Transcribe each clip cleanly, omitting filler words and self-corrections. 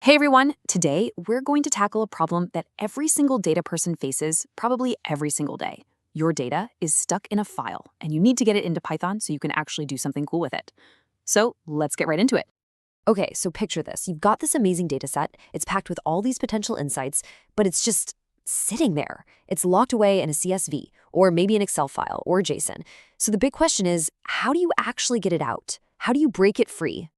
Hey everyone, today we're going to tackle a problem that every single data person faces probably every single day. Your data is stuck in a file and you need to get it into Python so you can actually do something cool with it. So let's get right into it. Okay, so picture this. You've got this amazing data set. It's packed with all these potential insights, but it's just sitting there. It's locked away in a CSV, or maybe an Excel file, or JSON. So the big question is, how do you actually get it out? How do you break it free?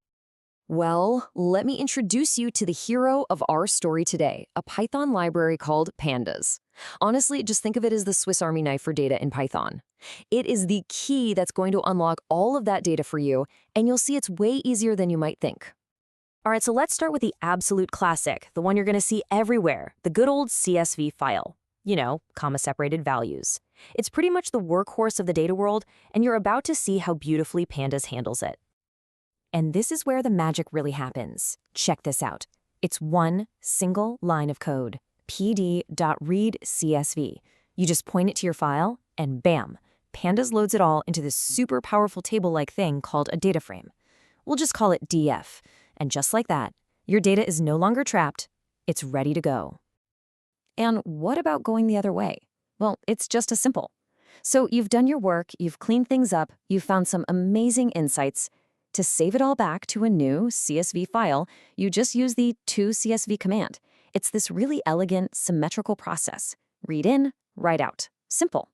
Well, let me introduce you to the hero of our story today, a Python library called Pandas. Honestly, just think of it as the Swiss Army knife for data in Python. It is the key that's going to unlock all of that data for you, and you'll see it's way easier than you might think. All right, so let's start with the absolute classic, the one you're going to see everywhere, the good old CSV file. You know, comma-separated values. It's pretty much the workhorse of the data world, and you're about to see how beautifully Pandas handles it. And this is where the magic really happens. Check this out. It's one single line of code, pd.readcsv. You just point it to your file, and bam, Pandas loads it all into this super powerful table-like thing called a data frame. We'll just call it DF. And just like that, your data is no longer trapped. It's ready to go. And what about going the other way? Well, it's just as simple. So you've done your work, you've cleaned things up, you've found some amazing insights. To save it all back to a new CSV file, you just use the toCSV command. It's this really elegant, symmetrical process. Read in, write out. Simple.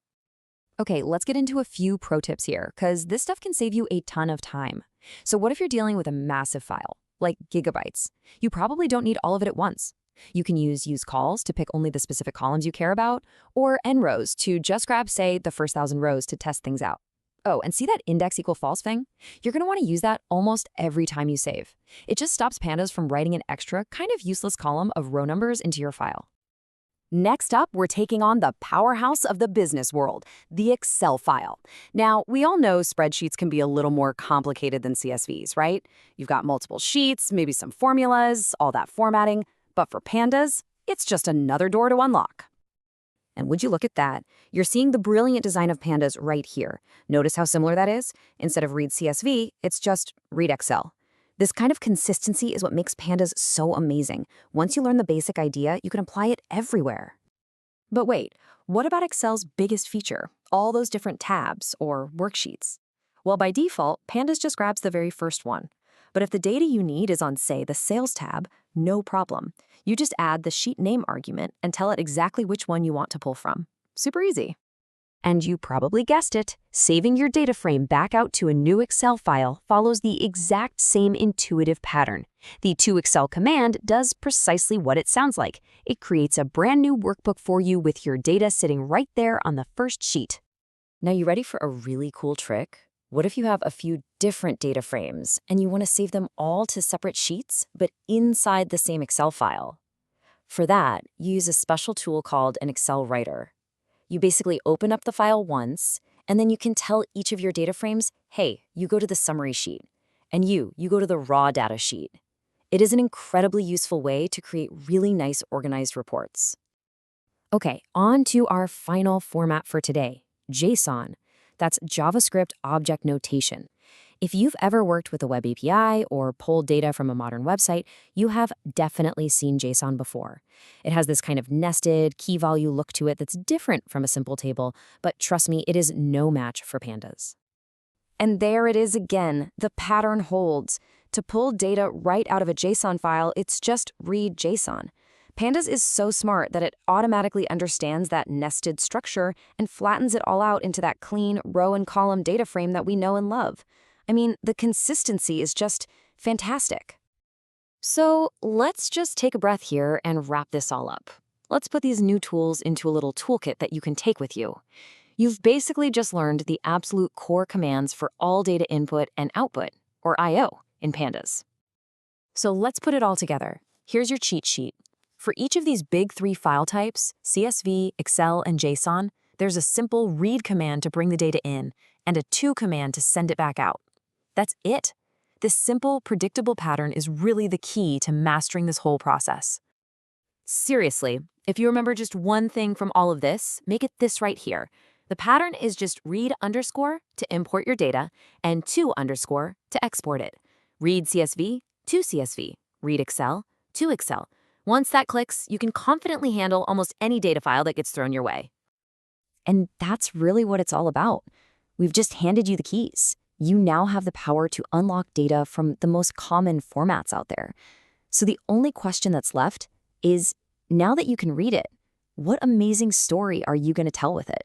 Okay, let's get into a few pro tips here, because this stuff can save you a ton of time. So what if you're dealing with a massive file, like gigabytes? You probably don't need all of it at once. You can use calls to pick only the specific columns you care about, or nrows to just grab, say, the first 1,000 rows to test things out. Oh, and see that index equal false thing? You're going to want to use that almost every time you save. It just stops Pandas from writing an extra, kind of useless column of row numbers into your file. Next up, we're taking on the powerhouse of the business world, the Excel file. Now, we all know spreadsheets can be a little more complicated than CSVs, right? You've got multiple sheets, maybe some formulas, all that formatting. But for Pandas, it's just another door to unlock. And would you look at that? You're seeing the brilliant design of Pandas right here. Notice how similar that is? Instead of read CSV, it's just read Excel. This kind of consistency is what makes Pandas so amazing. Once you learn the basic idea, you can apply it everywhere. But wait, what about Excel's biggest feature? All those different tabs or worksheets? Well, by default, Pandas just grabs the very first one. But if the data you need is on, say, the Sales tab, no problem. You just add the sheet name argument and tell it exactly which one you want to pull from. Super easy. And you probably guessed it, saving your data frame back out to a new Excel file follows the exact same intuitive pattern. The toExcel command does precisely what it sounds like. It creates a brand new workbook for you with your data sitting right there on the first sheet. Now, you ready for a really cool trick? What if you have a few different data frames and you want to save them all to separate sheets, but inside the same Excel file? For that, you use a special tool called an Excel writer. You basically open up the file once, and then you can tell each of your data frames, hey, you go to the summary sheet, and you go to the raw data sheet. It is an incredibly useful way to create really nice organized reports. Okay, on to our final format for today, JSON. That's JavaScript Object Notation. If you've ever worked with a web API or pulled data from a modern website, you have definitely seen JSON before. It has this kind of nested, key-value look to it that's different from a simple table, but trust me, it is no match for Pandas. And there it is again, the pattern holds. To pull data right out of a JSON file, it's just read JSON. Pandas is so smart that it automatically understands that nested structure and flattens it all out into that clean row and column data frame that we know and love. I mean, the consistency is just fantastic. So let's just take a breath here and wrap this all up. Let's put these new tools into a little toolkit that you can take with you. You've basically just learned the absolute core commands for all data input and output, or I/O, in Pandas. So let's put it all together. Here's your cheat sheet. For each of these big three file types, CSV, Excel, and JSON, there's a simple read command to bring the data in and a to command to send it back out. That's it. This simple, predictable pattern is really the key to mastering this whole process. Seriously, if you remember just one thing from all of this, make it this right here. The pattern is just read underscore to import your data and to underscore to export it. Read CSV to CSV, read Excel to Excel. Once that clicks, you can confidently handle almost any data file that gets thrown your way. And that's really what it's all about. We've just handed you the keys. You now have the power to unlock data from the most common formats out there. So the only question that's left is, now that you can read it, what amazing story are you going to tell with it?